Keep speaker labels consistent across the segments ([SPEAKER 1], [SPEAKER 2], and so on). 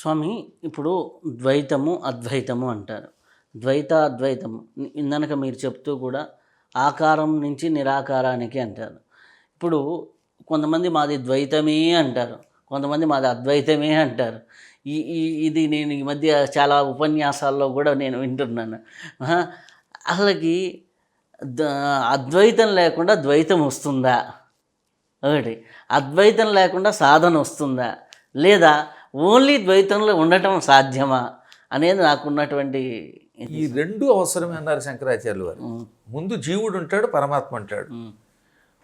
[SPEAKER 1] స్వామి, ఇప్పుడు ద్వైతము, అద్వైతము అంటారు. ద్వైత, అద్వైతము ఇందాక మీరు చెప్తూ కూడా ఆకారం నుంచి నిరాకారానికి అంటారు. ఇప్పుడు కొంతమంది మాది ద్వైతమే అంటారు. కొంతమంది మాది అద్వైతమే అంటారు. ఈ ఈ ఇది నేను ఈ మధ్య చాలా ఉపన్యాసాల్లో కూడా నేను వింటున్నాను. ఆహా! అసలకి ద అద్వైతం లేకుండా ద్వైతం వస్తుందా? ఒకటి. అద్వైతం లేకుండా సాధన వస్తుందా? లేదా ఓన్లీ ద్వైతంలో ఉండటం సాధ్యమా? అనేది నాకున్నటువంటి ఇది.
[SPEAKER 2] ఈ రెండు అవసరమే అన్నారు శంకరాచార్యులు వారు. ముందు జీవుడు ఉంటాడు, పరమాత్మ ఉంటాడు.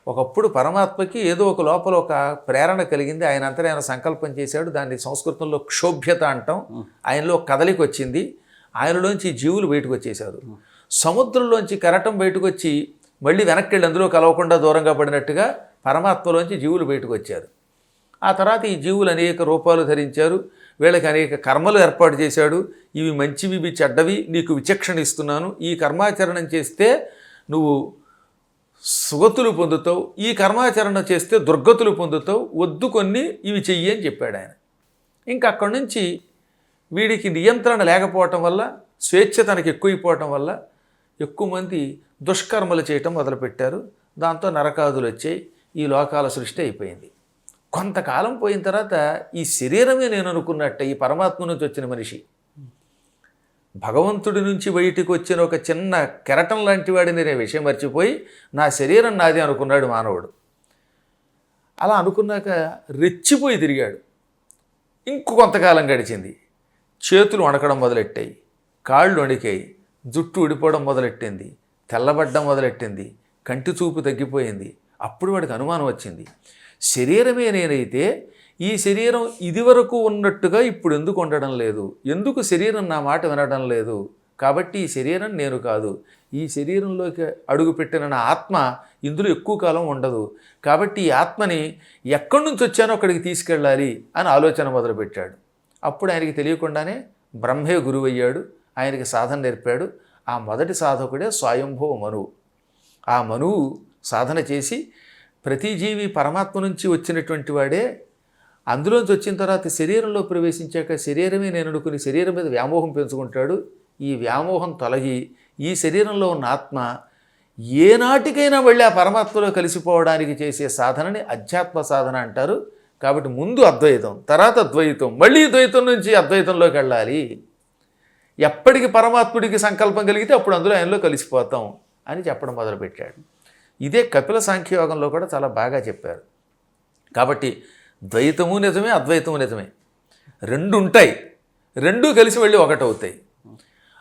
[SPEAKER 2] ఒకప్పుడు పరమాత్మకి ఏదో ఒక లోపల ఒక ప్రేరణ కలిగింది. ఆయన అంతా ఆయన సంకల్పం చేశాడు. దాన్ని సంస్కృతంలో క్షోభ్యత అంటాం. ఆయనలో కదలిక వచ్చింది. ఆయనలోంచి జీవులు బయటకు వచ్చేశారు. సముద్రంలోంచి కెరటం బయటకు వచ్చి మళ్ళీ వెనక్కి వెళ్ళి అందులో కలవకుండా దూరంగా పడినట్టుగా పరమాత్మలోంచి జీవులు బయటకు వచ్చారు. ఆ తర్వాత ఈ జీవులు అనేక రూపాలు ధరించారు. వీళ్ళకి అనేక కర్మలు ఏర్పాటు చేశాడు. ఇవి మంచివి, ఇవి చెడ్డవి, నీకు విచక్షణ ఇస్తున్నాను. ఈ కర్మాచరణం చేస్తే నువ్వు సుగతులు పొందుతావు, ఈ కర్మాచరణ చేస్తే దుర్గతులు పొందుతావు, వద్దు కొన్ని ఇవి చెయ్యి అని చెప్పాడు ఆయన. ఇంకా అక్కడి నుంచి వీడికి నియంత్రణ లేకపోవటం వల్ల, స్వేచ్ఛ తనకు ఎక్కువైపోవటం వల్ల ఎక్కువ మంది దుష్కర్మలు చేయటం మొదలుపెట్టారు. దాంతో నరకాదులు వచ్చాయి. ఈ లోకాల సృష్టి అయిపోయింది. కొంతకాలం పోయిన తర్వాత ఈ శరీరమే నేను అనుకున్నట్టే ఈ పరమాత్మ నుంచి వచ్చిన మనిషి భగవంతుడి నుంచి బయటికి వచ్చిన ఒక చిన్న కెరటం లాంటి వాడిని నేను విషయం మర్చిపోయి నా శరీరం నాది అనుకున్నాడు మానవుడు. అలా అనుకున్నాక రెచ్చిపోయి తిరిగాడు. కొంతకాలం గడిచింది. చేతులు వణకడం మొదలెట్టాయి, కాళ్ళు వణికాయి, జుట్టు ఊడిపోవడం మొదలెట్టింది, తెల్లబడ్డం మొదలెట్టింది, కంటి చూపు తగ్గిపోయింది. అప్పుడు వాడికి అనుమానం వచ్చింది, శరీరమే నేనైతే ఈ శరీరం ఇదివరకు ఉన్నట్టుగా ఇప్పుడు ఎందుకు ఉండడం లేదు? ఎందుకు శరీరం నా మాట వినడం లేదు? కాబట్టి ఈ శరీరం నేను కాదు. ఈ శరీరంలోకి అడుగుపెట్టిన నా ఆత్మ ఇందులో ఎక్కువ కాలం ఉండదు. కాబట్టి ఈ ఆత్మని ఎక్కడి నుంచి వచ్చానో అక్కడికి తీసుకెళ్ళాలి అని ఆలోచన మొదలుపెట్టాడు. అప్పుడు ఆయనకి తెలియకుండానే బ్రహ్మే గురువయ్యాడు. ఆయనకి సాధన నేర్పాడు. ఆ మొదటి సాధకుడే స్వయంభవ మనువు. ఆ మనువు సాధన చేసి ప్రతి జీవి పరమాత్మ నుంచి వచ్చినటువంటి వాడే. అందులోంచి వచ్చిన తర్వాత శరీరంలో ప్రవేశించాక శరీరమే నేను అనుకుని శరీరం మీద వ్యామోహం పెంచుకుంటాడు. ఈ వ్యామోహం తొలగి ఈ శరీరంలో ఉన్న ఆత్మ ఏనాటికైనా వెళ్ళి ఆ పరమాత్మలో కలిసిపోవడానికి చేసే సాధనని అధ్యాత్మ సాధన అంటారు. కాబట్టి ముందు అద్వైతం, తర్వాత ద్వైతం, మళ్ళీ ద్వైతం నుంచి అద్వైతంలోకి వెళ్ళాలి. ఎప్పటికి పరమాత్ముడికి సంకల్పం కలిగితే అప్పుడు అందులో ఆయనలో కలిసిపోతాం అని చెప్పడం మొదలుపెట్టాడు. ఇదే కపిల సాంఖ్యయోగంలో కూడా చాలా బాగా చెప్పారు. కాబట్టి ద్వైతము నిజమే, అద్వైతము నిజమే. రెండు ఉంటాయి, రెండూ కలిసి మళ్ళీ ఒకటవుతాయి.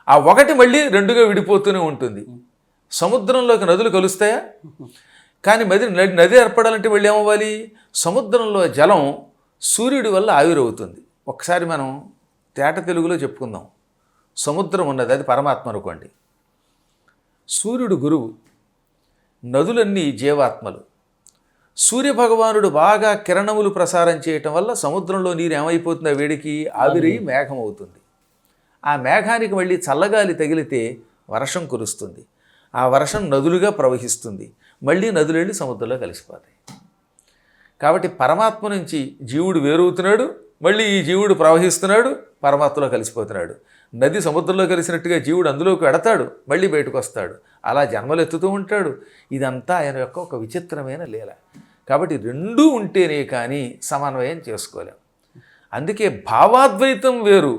[SPEAKER 2] ఆ ఒకటి మళ్ళీ రెండుగా విడిపోతూనే ఉంటుంది. సముద్రంలోకి నదులు కలుస్తాయా? కానీ నది ఏర్పడాలంటే మళ్ళీ ఏమవ్వాలి? సముద్రంలో జలం సూర్యుడి వల్ల ఆవిరవుతుంది. ఒకసారి మనం తేట తెలుగులో చెప్పుకుందాం. సముద్రం ఉన్నది, అది పరమాత్మ అనుకోండి. సూర్యుడు గురువు, నదులన్నీ జీవాత్మలు. సూర్యభగవానుడు బాగా కిరణములు ప్రసారం చేయటం వల్ల సముద్రంలో నీరు ఏమైపోతుంది? ఆ వేడికి ఆవిరి మేఘం అవుతుంది. ఆ మేఘానికి మళ్ళీ చల్లగాలి తగిలితే వర్షం కురుస్తుంది. ఆ వర్షం నదులుగా ప్రవహిస్తుంది. మళ్ళీ నదులు వెళ్ళి సముద్రంలో కలిసిపోతాయి. కాబట్టి పరమాత్మ నుంచి జీవుడు వేరవుతున్నాడు, మళ్ళీ ఈ జీవుడు ప్రవహిస్తున్నాడు, పరమాత్మలో కలిసిపోతున్నాడు. నది సముద్రంలో కలిసినట్టుగా జీవుడు అందులోకి వెడతాడు, మళ్ళీ బయటకు వస్తాడు. అలా జన్మలు ఎత్తుతూ ఉంటాడు. ఇదంతా ఆయన యొక్క ఒక విచిత్రమైన లీల. కాబట్టి రెండూ ఉంటేనే కానీ సమన్వయం చేసుకోలేం. అందుకే భావాద్వైతం వేరు,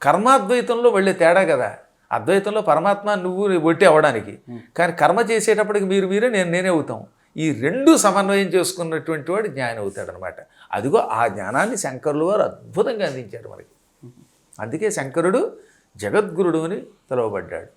[SPEAKER 2] కర్మాద్వైతంలో వెళ్ళే తేడా కదా. అద్వైతంలో పరమాత్మ నువ్వు ఒట్టి అవ్వడానికి, కానీ కర్మ చేసేటప్పటికి మీరే నేనే అవుతాం. ఈ రెండు సమన్వయం చేసుకున్నటువంటి వాడు జ్ఞాని అవుతాడనమాట. అదిగో ఆ జ్ఞానాన్ని శంకరులు వారు అద్భుతంగా అందించారు మనకి. అందుకే శంకరుడు జగద్గురుడు అని పిలువబడ్డాడు.